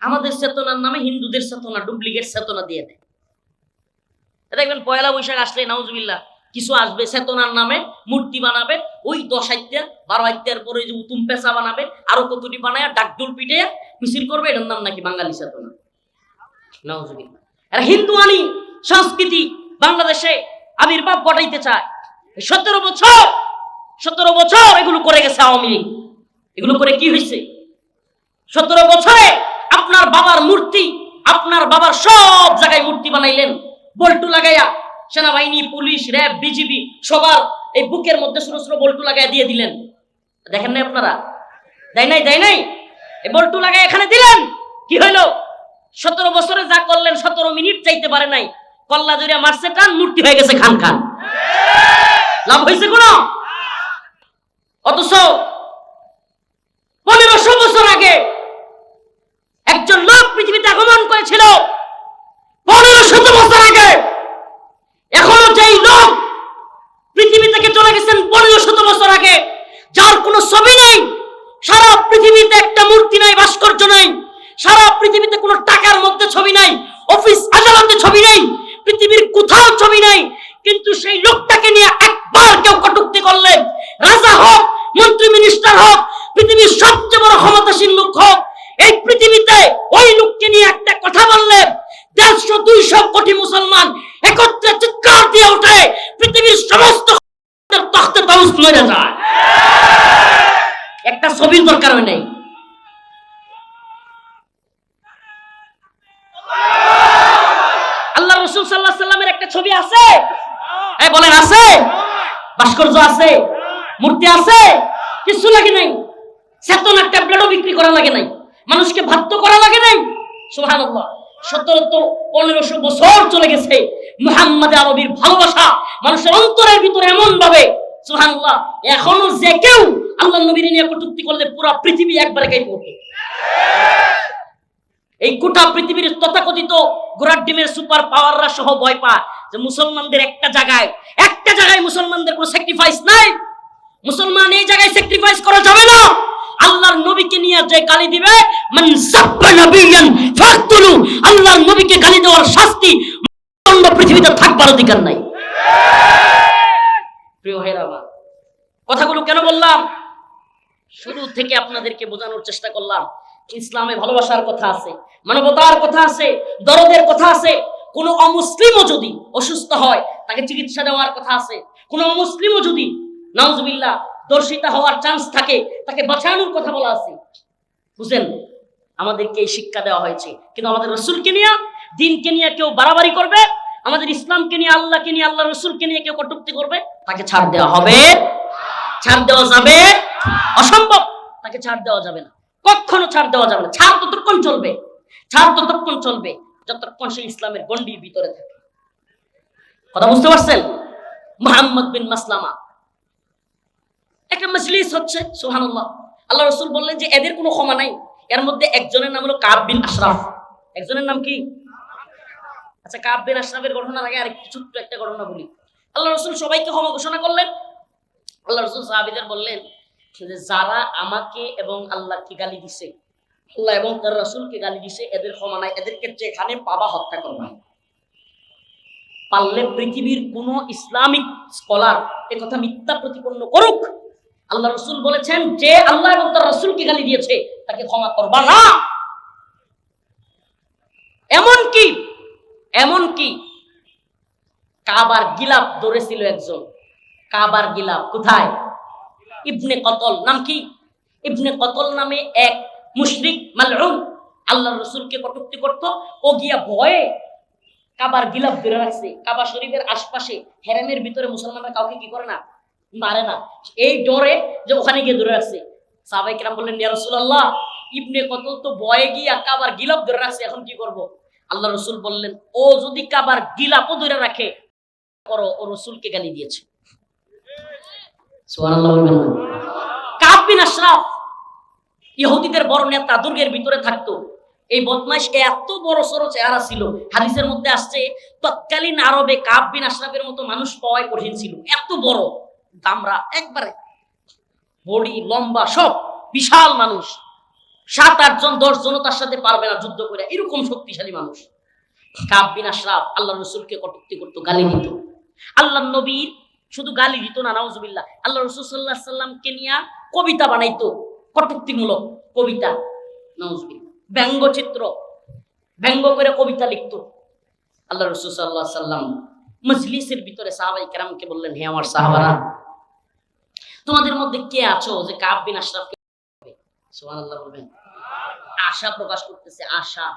আমাদের চেতনার নামে হিন্দুদের চেতনা ডুপ্লিকেট চেতনা দিয়ে দেয়। দেখবেন পয়লা বৈশাখ আসলে নাউজুবিল্লাহ কিছু আসবে, চেতনার নামে মূর্তি বানাবে, ওই 10 আইত্যার 12 আইত্যার পরে যে উতুম পেঁচা বানাবে, আরো কতটি বানায় ডাকডোল পিটে মিছিল করবে, এটার নাম নাকি বাঙালি চেতনা। নাউজুবিল্লাহ। এরা হিন্দু আনি সংস্কৃতি বাংলাদেশে আবির্ভাব ঘটাইতে চায়। 17 বছর এগুলো করে গেছে আওয়ামী লীগ। এগুলো করে কি হয়েছে? 17 বছরে আপনার বাবার মূর্তি, আপনার বাবার সব জায়গায় মূর্তি বানাইলেন, বল্টু লাগাইয়া সেনাবাহিনী, পুলিশ, র্যাব, বিজিবি সবার এই বুকের মধ্যে ছোট ছোট বল্টু লাগাইয়া দিয়ে দিলেন। দেখেন নাই আপনারা? দেয় নাই? এই বল্টু লাগাই এখানে দিলেন, কি হইলো? 17 বছরে যা করলেন 17 মিনিট চাইতে পারে নাই, কল্লা জড়িয়া মারছে টান, মূর্তি হয়ে গেছে খান খান। লাভ হয়েছে কোন? অথচ 1500 বছর আগে একজন লোক পৃথিবীতে আগমন করেছিল। 1500 বছর আগে, এখনো যেই লোক পৃথিবী থেকে চলে গেছেন 1500 বছর আগে, যার কোনো ছবি নেই, সারা পৃথিবীতে একটা মূর্তি নাই, ভাস্কর্য নাই, সারা পৃথিবীতে কোনো টাকার মধ্যে ছবি নাই, অফিস আদালতে ছবি নেই, পৃথিবীর কোথাও ছবি নাই, কিন্তু সেই লোকটাকে নিয়ে একবার কেউ কটূক্তি করলে, রাজা হোক, মন্ত্রী, মিনিস্টার হোক, পৃথিবীর সবচেয়ে বড় ক্ষমতাসীন লোক হোক, এই পৃথিবীতে ওই লোককে নিয়ে একটা কথা বললে 150-200 কোটি মুসলমান একত্রে চিৎকার দিয়ে ওঠে, পৃথিবীর সমস্ত তখতে তাউস মরে যায়। একটা ছবির দরকার হয় নাই। আল্লাহ রাসূল সাল্লাল্লাহু আলাইহি সাল্লামের একটা ছবি আছে, এই বলেন আছে? ভাস্কর্য আছে, মূর্তি আছে, কিছু লাগে নাই। চেতনার ট্যাবলেটও বিক্রি করা লাগে নাই, মানুষকে বাধ্য করা লাগে নাই। সুবহানাল্লাহ। 1700 বছর চলে গেছে, মুহাম্মদ আরবির ভালোবাসা মানুষের অন্তরের ভিতরে এমন ভাবে, সুবহানাল্লাহ, এখনো যে কেউ আল্লাহর নবীর নিয়ে কটূক্তি করলে পুরো পৃথিবী একবারে কাঁপে ওঠে। এই গোটা পৃথিবীর তথাকথিত ঘোড়ার ডিমের সুপার পাওয়াররা সহ ভয় পায় যে মুসলমানদের একটা জায়গায় মুসলমানদের কোনো স্যাক্রিফাইস নাই, মুসলমান এই জায়গায় স্যাক্রিফাইস করা যাবে না। আল্লাহর নবীকে নিয়ে যে গালি দিবে, মান সাব্বা নাবিয়ান ফাকতুলু, আল্লাহর নবীকে গালি দেওয়ার শাস্তি পৃথিবীতে থাকবার অধিকার নাই। প্রিয় ভাইরা আমার, কথাগুলো কেন বললাম? শুরু থেকে আপনাদেরকে বোঝানোর চেষ্টা করলাম ইসলামে ভালোবাসার কথা আছে, মানবতার কথা আছে, দরদের কথা আছে। কোন অমুসলিমও যদি অসুস্থ হয় তাকে চিকিৎসা দেওয়ার কথা আছে। কোন অমুসলিমও যদি নাউজুবিল্লাহ দর্শিতা হওয়ার চান্স থাকে তাকে বাঁচানোর কথা বলা আছে। বুঝেন, আমাদেরকে এই শিক্ষা দেওয়া হয়েছে। কিন্তু আমাদের রসুলকে নিয়ে, দিনকে নিয়ে কেউ বাড়াবাড়ি করবে, আমাদের ইসলামকে নিয়ে, আল্লাহকে নিয়ে, আল্লাহ রসুলকে নিয়ে কেউ কটূক্তি করবে, তাকে ছাড় দেওয়া হবে? ছাড় দেওয়া যাবে? অসম্ভব। তাকে ছাড় দেওয়া যাবে না, কখনো ছাড় দেওয়া যাবে না। ছাড় ততক্ষণ চলবে যতক্ষণ সে ইসলামের গণ্ডির ভিতরে থাকে। কথা বুঝতে পারছেন? মুহাম্মদ বিন মাসলামা, একটা মজলিস হচ্ছে, সুবহানাল্লাহ, আল্লাহ রাসূল বললেন যে এদের কোনো ক্ষমা নাই। এর মধ্যে একজনের নাম হলো কাব বিন আশরাফ। একজনের নাম কি? আচ্ছা, কাব বিন আশরাফের ঘটনার আগে আরেকটু ছোট্ট একটা ঘটনা বলি। আল্লাহ রাসূল সবাইকে ক্ষমা ঘোষণা করলেন। আল্লাহ রাসূল সাহাবীদের বললেন যে যারা আমাকে এবং আল্লাহকে গালি দিছে, আল্লাহ এবং তার রাসূলকে গালি দিছে, এদের ক্ষমা নাই। এদেরকে যেখানে পাবা হত্যা করবা। পারলে পৃথিবীর কোন ইসলামিক স্কলার এ কথা মিথ্যা প্রতিপন্ন করুক, আল্লাহ রাসূল বলেছেন যে আল্লাহ এবং তার রাসূলকে গালি দিয়েছে তাকে ক্ষমা করবা না। এমনকি কাবার গিলাফ ধরেছিল একজন। কাবার গিলাফ কোথায়? ইবনে কতল। নাম কি? ইবনে কতল নামে এক মুশরিক মালউন আল্লাহর রাসূলকে কটূক্তি করত। ও গিয়া ভয়ে কাবার গিলাফ ধরে রাখছে। কাবা শরীফের আশপাশে হেরেমের ভিতরে মুসলমানরা কাউকে কি করে না, মারে না, এই ডরে যে ওখানে গিয়ে ধরে রাখছে। সাহাবায়ে কেরাম বললেন, ইয়া রাসূলুল্লাহ, ইবনে কতল তো ভয়ে গিয়া কাবার গিলাফ ধরে রাখছে, এখন কি করব? আল্লাহ রাসূল বললেন, ও যদি কাবার গিলাফও ধরে রাখে, করো, ও রাসূলকে গালি দিয়েছে। সুবহানাল্লাহ বলবেন না? কাব বিন আশরাফ ইহুদিদের বড় নেতা, দুর্গের ভিতরে থাকতো। এই বদমাইশ এত বড় সড়ো চেহারা ছিল, হাদিসের মধ্যে আসছে তৎকালীন আরবে কাব বিন আশরাফের মতো মানুষ পাওয়াই কঠিন ছিল। এত বড় দামরা, একবারে বডি লম্বা, সব বিশাল মানুষ। 7-8 জন 10 জন তার সাথে পারবে না যুদ্ধ করে, এরকম শক্তিশালী মানুষ। কাব বিন আশরাফ আল্লাহ রাসূলকে কটূক্তি করতো, গালি দিত। আল্লাহ নবীর শুধু গালি দিত না, নাউজুবিল্লাহ, আল্লাহ রাসূল সাল্লাল্লাহু আলাইহি সাল্লামকে নিয়ে কবিতা বানাইতো, কটূক্তিমূলক কবিতা, নাউজুবিল্লাহ, ব্যঙ্গচিত্র, ব্যঙ্গ করে কবিতা লিখতো। আল্লাহ রাসূল সাল্লাল্লাহু আলাইহি সাল্লাম মজলিসের ভিতরে সাহাবায়ে কেরামকে বললেন, হে আমার সাহাবারা, তোমাদের মধ্যে কে আছো যে কাব বিন আশরাফকে? সুবহানাল্লাহ বলবেন। আশা প্রকাশ করতেছে, আশা।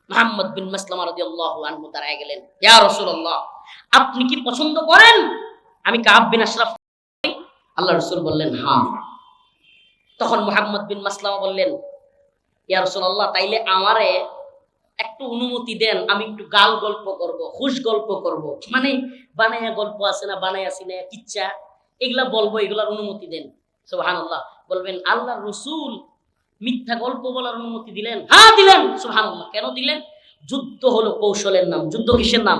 মুহাম্মদ বিন মাসলামা রাদিয়াল্লাহু আনহু দাঁড়ায় গেলেন, ইয়া রাসূলুল্লাহ, আপনি কি পছন্দ করেন আমি কাব বিন আশরাফ? আল্লাহ রাসূল বললেন, হ্যাঁ। তখন মুহাম্মদ বিন মাসলামা বললেন, ইয়া রাসূলুল্লাহ, তাইলে আমারে একটু অনুমতি দেন, আমি একটু গাল গল্প করব, খুশ গল্প করব, মানে বানায়া গল্প আছে না, বানায়া সিনায়া কিচ্ছা, এগুলা বলবো, এগুলার অনুমতি দেন। সুবহানাল্লাহ বলবেন, আল্লাহর রাসূল মিথ্যা গল্প বলার অনুমতি দিলেন? হ্যাঁ দিলেন। সুবহানাল্লাহ। কেন দিলেন? যুদ্ধ হলো কৌশলের নাম। যুদ্ধ কিসের নাম?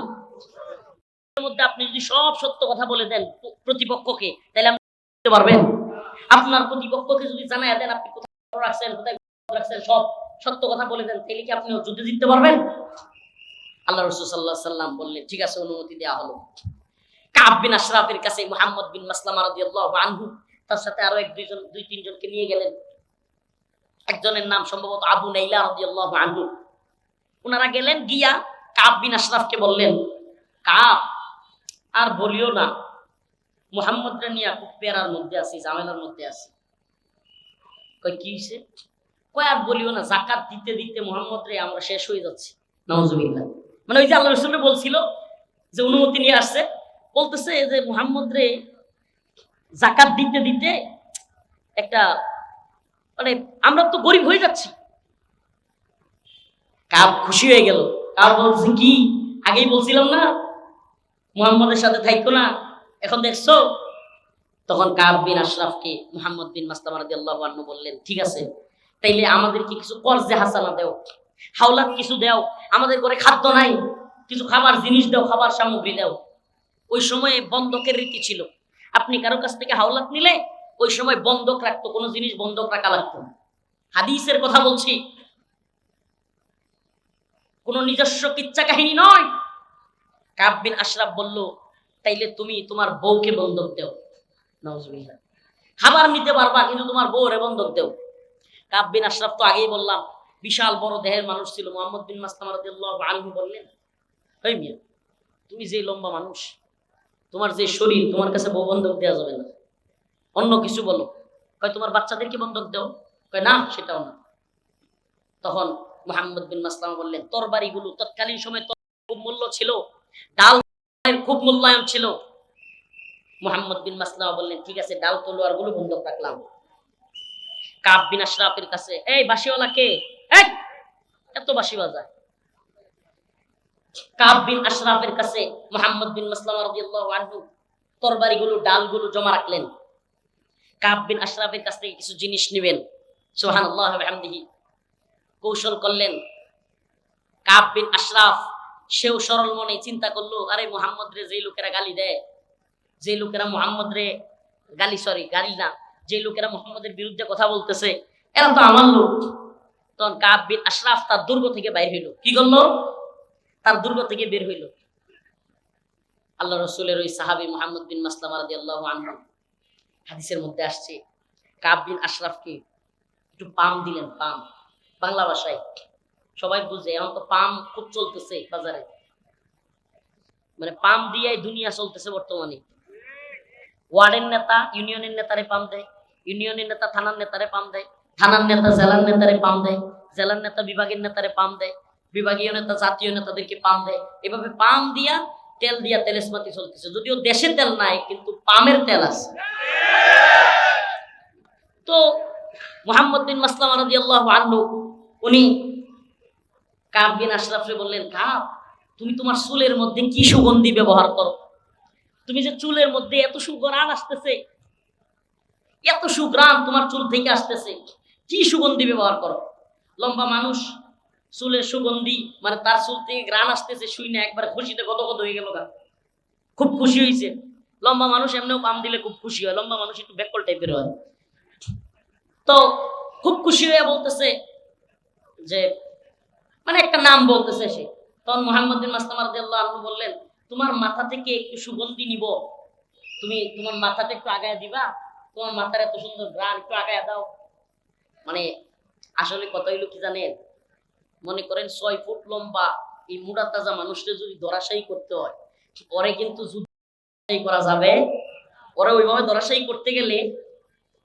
এর মধ্যে আপনি যদি সব সত্য কথা বলে দেন প্রতিপক্ষকে, তাহলে আপনি বুঝতে পারবেন। আপনার প্রতিপক্ষকে যদি জানায় দেন আপনি কোথায় রাখছেন, কোথায় রাখছেন, সব সত্য কথা বলে দেন, তাহলে কি আপনি যুদ্ধে জিততে পারবেন? আল্লাহ রাসূল সাল্লাল্লাহু আলাইহি সাল্লাম বললেন, ঠিক আছে, অনুমতি দেওয়া হলো। কাব বিন আশরাফের কাছে মুহাম্মদ বিন মাসলামা রাদিয়াল্লাহু আনহু তার সাথে আরো 2-3 জনকে নিয়ে গেলেন। একজনের নাম সম্ভবত আবু নাইলা রাদিয়াল্লাহু আনহু। ওনারা গেলেন, গিয়া কাব বিন আশরাফকে বললেন, কাব, আর বলিও না, মুহাম্মদরে নিয়ে খুব পেরার মধ্যে আছি, ঝামেলার মধ্যে আছি। কই কি হইছে? কই আর বলিও না, যাকাত দিতে দিতে মুহাম্মদরে আমরা শেষ হয়ে যাচ্ছি। নাউজুবিল্লাহ। মানে ওই যে আল্লাহ রাসূল বলছিল যে অনুমতি নিয়ে আসছে, বলতেছে যে মুহাম্মদরে যাকাত দিতে দিতে একটা, মানে আমরা তো গরিব হয়ে যাচ্ছি, কাব খুশি হয়ে গেল। কাব বলছে কি, আগেই বলছিলাম না মুহাম্মদের সাথে থাকতো না, এখন দেখছো? তখন কাব বিন আশরাফকে মুহাম্মদ বিন মাসলামা রাদিয়াল্লাহু আনহু বললেন, ঠিক আছে তাইলে আমাদেরকে কিছু কর্জে হাসানা দেও, হাওলাত কিছু দেও, আমাদের ঘরে খাদ্য নাই, কিছু খাবার জিনিস দাও, খাবার সামগ্রী দাও। ওই সময়ে বন্ধকের রীতি ছিল, আপনি কারো কাছ থেকে হাওলাত নিলে ওই সময় বন্ধক রাখতো, কোনো জিনিস বন্ধক রাখা লাগতো। হাদিসের কথা বলছি, কোনো নিজস্ব কিচ্ছা কাহিনী নয়। কাব বিন আশরাফ বলল, তাইলে তুমি তোমার বউকে বন্ধক দেও। নাউজুবিল্লাহ। খাবার নিতে পারবা কিন্তু তোমার বউরে বন্ধক দেও। কাব বিন আশরাফ তো আগেই বললাম বিশাল বড় দেহের মানুষ ছিল। মুহাম্মদ বিন মাসলামা রাদিয়াল্লাহু আনহু বললেন, এই মিয়া, তুমি যে লম্বা মানুষ, তোমার যে শরীর, তোমার কাছে বউ বন্ধক দেওয়া যাবে না, অন্য কিছু বলো। কয় তোমার বাচ্চাদেরকে বন্ধক দাও। কয় না, সেটাও না। তখন মুহাম্মদ বিন মাসলামা বললেন, তরবারিগুলো তৎকালীন সময় খুব মূল্য ছিল, ডাল খুব মূল্যায়ন ছিল। মুহাম্মদ বিন মাসলামা বললেন, ঠিক আছে, ডাল তলোয়ার গুলো বন্ধক রাখলাম। কাব বিন আশরাফের কাছে, এই বাঁশিওয়ালা কে, এত বাঁশি বাজায়? কাব বিন আশরাফের কাছে মুহাম্মদ বিন মাসলামা রাদিয়াল্লাহু আনহু তরবারিগুলো, ডালগুলো জমা রাখলেন। কাব বিন আশরাফের কাছ থেকে কিছু জিনিস নেবেন, সুবহানাল্লাহ ওয়া বিহামদিহি, কৌশল করলেন। কাব বিন আশরাফ সেও সরল মনে চিন্তা করলো, আরে মুহাম্মদ রে যে লোকেরা গালি দেয়, যে লোকেরা মুহাম্মদ রে গালি না, যে লোকেরা মুহাম্মদের বিরুদ্ধে কথা বলতেছে, এরা তো আমার লোক। তখন কাব বিন আশরাফ তার দুর্গ থেকে বাইর হইল। কি করলো? তার দুর্গ থেকে বের হইল। আল্লাহ রাসূলের ওই সাহাবী মুহাম্মদ বিন মাসলামা রাদিয়াল্লাহু আনহু, হাদিসের মধ্যে আসছে, কাব বিন আশরাফকে একটু পাম দিলেন। পাম বাংলা ভাষায় সবাই বুঝে, এখন তো পাম খুব চলতেছে বাজারে, মানে পাম দিয়ে দুনিয়া চলতেছে বর্তমানে। ওয়ার্ডের নেতা ইউনিয়নের নেতারে পাম দেয়, ইউনিয়নের নেতা থানার নেতারে পাম দেয়, থানার নেতা জেলার নেতারে পাম দেয়, জেলার নেতা বিভাগের নেতারে পাম দেয়, বিভাগীয় নেতা জাতীয় নেতাদেরকে পাম দেয়। এভাবে পাম দিয়া তেল দিয়া তেলেসমাতি চলতেছে। যদিও দেশে তেল নাই, কিন্তু পামের তেল আছে। তো মুহাম্মদ বিন মাসলামা রাদিয়াল্লাহু আনহু উনি কাব বিন আশরাফকে বললেন, কাব, তুমি তোমার চুলের মধ্যে কি সুগন্ধি ব্যবহার করো? তুমি যে চুলের মধ্যে এত সুঘ্রাণ আসতেছে, এত সুঘ্রাণ তোমার চুল থেকে আসতেছে, কি সুগন্ধি ব্যবহার করো? লম্বা মানুষ, চুলের সুগন্ধি, মানে তার চুল থেকে ঘ্রাণ আসতেছে, শুই না একবার খুশিতে গদগদ হয়ে গেল, খুব খুশি হয়েছে। লম্বা মানুষ এমনিও পাম দিলে খুব খুশি হয়, লম্বা মানুষ একটু ব্যাকল টাইপের হয়। তো খুব খুশি হয়ে বলতেছে যে, মানে একটা নাম বলতেছে সে। তখন মুহাম্মদ বিন মাসলামা রাদিয়াল্লাহু আনহু বললেন, তোমার মাথা থেকে একটু সুগন্ধি নিব, তুমি তোমার মাথাটা একটু আগায় দিবা, তোমার মাথার এত সুন্দর ঘ্রাণ, একটু আগায় দাও। মানে আসলে কথা হইলো কি জানেন, মনে করেন 6 ফুট লম্বা এই মুড়া তাজা মানুষকে যদি ধরাশায়ী করতে হয়, পরে কিন্তু যুদ্ধ করা যাবে, পরে ওইভাবে ধরাশায়ী করতে গেলে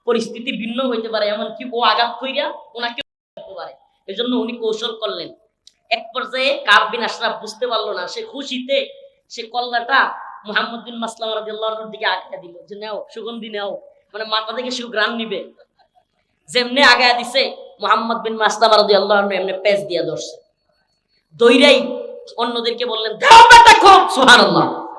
পরিস্থিতি ভিন্ন হইতে পারে, এমনকি ও আঘাত কইরা ওনাকে করতে পারে। এজন্য উনি কৌশল করলেন। এক পর্যায়ে কাব বিন আশরাফ বুঝতে পারলো না, সে খুশিতে সে কল্লাটা মুহাম্মদ বিন মাসলামা রাদিয়াল্লাহু আনহুর দিকে আগায় দিল, যে নাও সুগন্ধি নাও, মানে মাথা থেকে সুঘ্রাণ নিবে। যেমনে আগায় দিছে, মুহাম্মদ বিন মাসলামা রাদিয়াল্লাহু আনহু এমনি পেঁচ দিয়া ধরছে। দইরাই অন্যদেরকে বললেন, দাও বেটা খুব, সুবহানাল্লাহ।